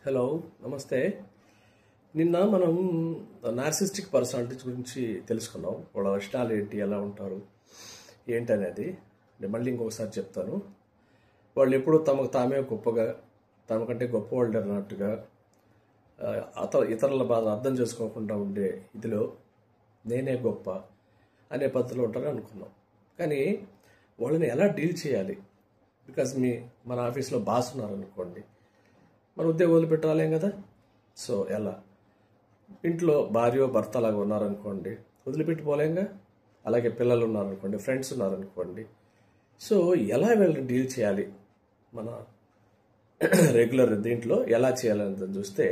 Hello, నమస్తే. నిన్న మనం నార్సిస్టిక్ పర్సనాలిటీస్ గురించి తెలుసుకున్నాం. వాళ్ళ లక్షణాలు ఏంటి, ఎలా ఉంటారు, ఏంటి అనేది నేను మళ్ళీ ఇంకొకసారి చెప్తాను. వాళ్ళు ఎప్పుడూ తమకు తామే గొప్పగా, తమకంటే గొప్పవాళ్ళు అన్నట్టుగా, ఇతరుల బాధ అర్థం చేసుకోకుండా ఉండే ఇదిలో నేనే గొప్ప అనే పద్ధతిలో ఉంటారని అనుకున్నాం. కానీ వాళ్ళని ఎలా డీల్ చేయాలి? బికాజ్ మన ఆఫీస్లో బాస్ ఉన్నారనుకోండి, మన ఉద్యోగం వదిలిపెట్టాలేం కదా. సో ఎలా? ఇంట్లో భార్య భర్త అలాగా ఉన్నారనుకోండి, వదిలిపెట్టిపోలేంగా. అలాగే పిల్లలు ఉన్నారనుకోండి, ఫ్రెండ్స్ ఉన్నారనుకోండి. సో ఎలా వీళ్ళని డీల్ చేయాలి, మన రెగ్యులర్ దీంట్లో ఎలా చేయాలని చూస్తే,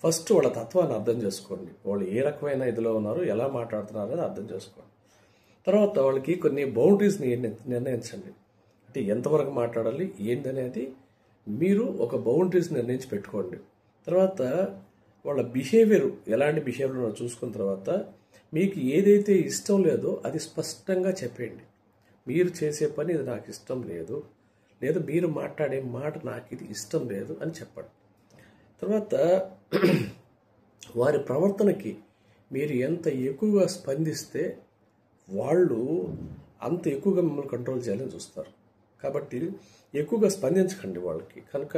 ఫస్ట్ వాళ్ళ తత్వాన్ని అర్థం చేసుకోండి. వాళ్ళు ఏ రకమైన ఇదిలో ఉన్నారు, ఎలా మాట్లాడుతున్నారు అనేది అర్థం చేసుకోండి. తర్వాత వాళ్ళకి కొన్ని బౌండరీస్ నిర్ణయించండి. అంటే ఎంతవరకు మాట్లాడాలి ఏంటనేది మీరు ఒక బౌండరీస్ నిర్ణయించి పెట్టుకోండి. తర్వాత వాళ్ళ బిహేవియర్, ఎలాంటి బిహేవియర్ చూసుకున్న తర్వాత మీకు ఏదైతే ఇష్టం లేదో అది స్పష్టంగా చెప్పండి. మీరు చేసే పని ఇది నాకు ఇష్టం లేదు, లేదా మీరు మాట్లాడే మాట నాకు ఇది ఇష్టం లేదు అని చెప్పండి. తర్వాత వారి ప్రవర్తనకి మీరు ఎంత ఎక్కువగా స్పందిస్తే వాళ్ళు అంత ఎక్కువగా మిమ్మల్ని కంట్రోల్ చేయాలని చూస్తారు. కాబట్టి ఎక్కువగా స్పందించకండి వాళ్ళకి. కనుక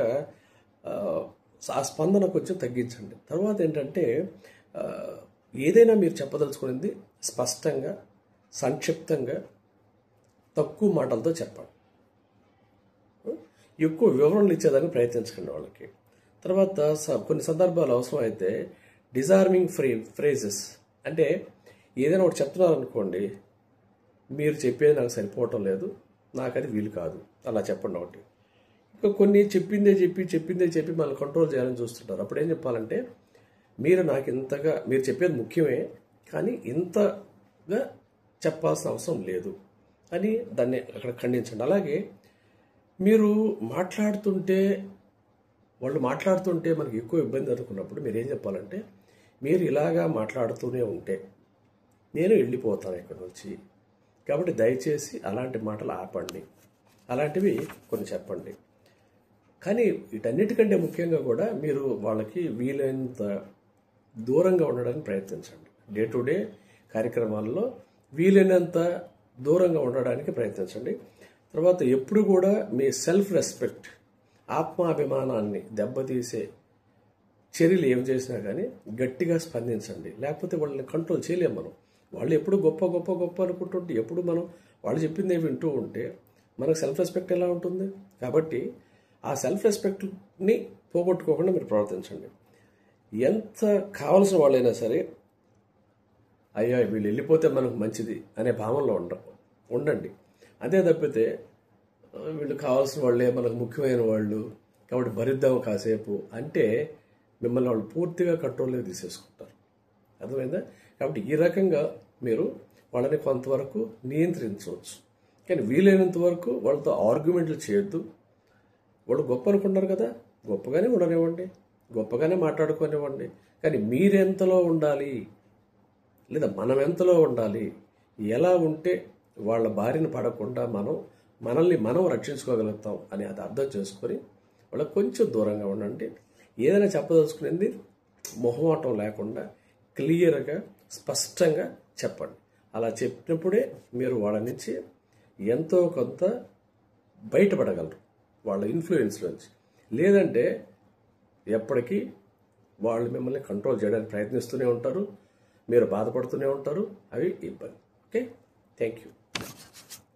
ఆ స్పందన కొంచెం తగ్గించండి. తర్వాత ఏంటంటే, ఏదైనా మీరు చెప్పదలుచుకునేది స్పష్టంగా, సంక్షిప్తంగా, తక్కువ మాటలతో చెప్పండి. ఎక్కువ వివరణలు ఇచ్చేదానికి ప్రయత్నించకండి వాళ్ళకి. తర్వాత కొన్ని సందర్భాలు అవసరం అయితే డిజార్మింగ్ ఫ్రేజెస్, అంటే ఏదైనా ఒకటి చెప్తున్నారనుకోండి, మీరు చెప్పేది నాకు సరిపోవటం లేదు, నాకు అది వీలు కాదు, అలా చెప్పండి ఒకటి. ఇంకా కొన్ని చెప్పిందే చెప్పి మనల్ని కంట్రోల్ చేయాలని చూస్తుంటారు. అప్పుడు ఏం చెప్పాలంటే, మీరు చెప్పేది ముఖ్యమే, కానీ ఇంతగా చెప్పాల్సిన అవసరం లేదు అని దాన్ని అక్కడ ఖండించండి. అలాగే మీరు వాళ్ళు మాట్లాడుతుంటే మనకి ఎక్కువ ఇబ్బంది అనుకున్నప్పుడు మీరు ఏం చెప్పాలంటే, మీరు ఇలాగా మాట్లాడుతూనే ఉంటే నేను వెళ్ళిపోతాను ఇక్కడ నుంచి, కాబట్టి దయచేసి అలాంటి మాటలు ఆపండి, అలాంటివి కొన్ని చెప్పండి. కానీ వీటన్నిటికంటే ముఖ్యంగా కూడా మీరు వాళ్ళకి వీలైనంత దూరంగా ఉండడానికి ప్రయత్నించండి. డే టు డే కార్యక్రమాల్లో వీలైనంత దూరంగా ఉండడానికి ప్రయత్నించండి. తర్వాత ఎప్పుడు కూడా మీ సెల్ఫ్ రెస్పెక్ట్, ఆత్మాభిమానాన్ని దెబ్బతీసే చర్యలు ఏం చేసినా కానీ గట్టిగా స్పందించండి. లేకపోతే వాళ్ళని కంట్రోల్ చేయలేము మనం. వాళ్ళు ఎప్పుడు గొప్ప అనుకుంటుంటే, ఎప్పుడు మనం వాళ్ళు చెప్పింది వింటూ ఉంటే మనకు సెల్ఫ్ రెస్పెక్ట్ ఎలా ఉంటుంది? కాబట్టి ఆ సెల్ఫ్ రెస్పెక్ట్ని పోగొట్టుకోకుండా మీరు ప్రవర్తించండి. ఎంత కావలసిన వాళ్ళైనా సరే, అయ్యా వీళ్ళు వెళ్ళిపోతే మనకు మంచిది అనే భావనలో ఉండండి. అంతే తప్పితే వీళ్ళు కావాల్సిన వాళ్ళే, మనకు ముఖ్యమైన వాళ్ళు, కాబట్టి భరిద్దాం కాసేపు అంటే మిమ్మల్ని వాళ్ళు పూర్తిగా కంట్రోల్లోకి తీసేసుకుంటారు. అర్థమైందా? కాబట్టి ఈ రకంగా మీరు వాళ్ళని కొంతవరకు నియంత్రించవచ్చు. కానీ వీలైనంత వరకు వాళ్ళతో ఆర్గ్యుమెంట్లు చేయొద్దు. వాళ్ళు గొప్ప అనుకుంటారు కదా, గొప్పగానే ఉండనివ్వండి, గొప్పగానే మాట్లాడుకోనివ్వండి. కానీ మీరెంతలో ఉండాలి, లేదా మనం ఎంతలో ఉండాలి, ఎలా ఉంటే వాళ్ళ బారిన పడకుండా మనల్ని మనం రక్షించుకోగలుగుతాం అని అది అర్థం చేసుకొని వాళ్ళకి కొంచెం దూరంగా ఉండండి. ఏదైనా చెప్పదలుచుకునేది మొహమాటం లేకుండా క్లియర్గా, స్పష్టంగా చెప్పండి. అలా చెప్పినప్పుడే మీరు వాళ్ళ నుంచి ఎంతో కొంత బయటపడగలరు, వాళ్ళ ఇన్ఫ్లుయెన్స్ నుంచి. లేదంటే ఎప్పటికీ వాళ్ళు మిమ్మల్ని కంట్రోల్ చేయడానికి ప్రయత్నిస్తూనే ఉంటారు, మీరు బాధపడుతూనే ఉంటారు. అవి ఇబ్బంది. Okay, thank you.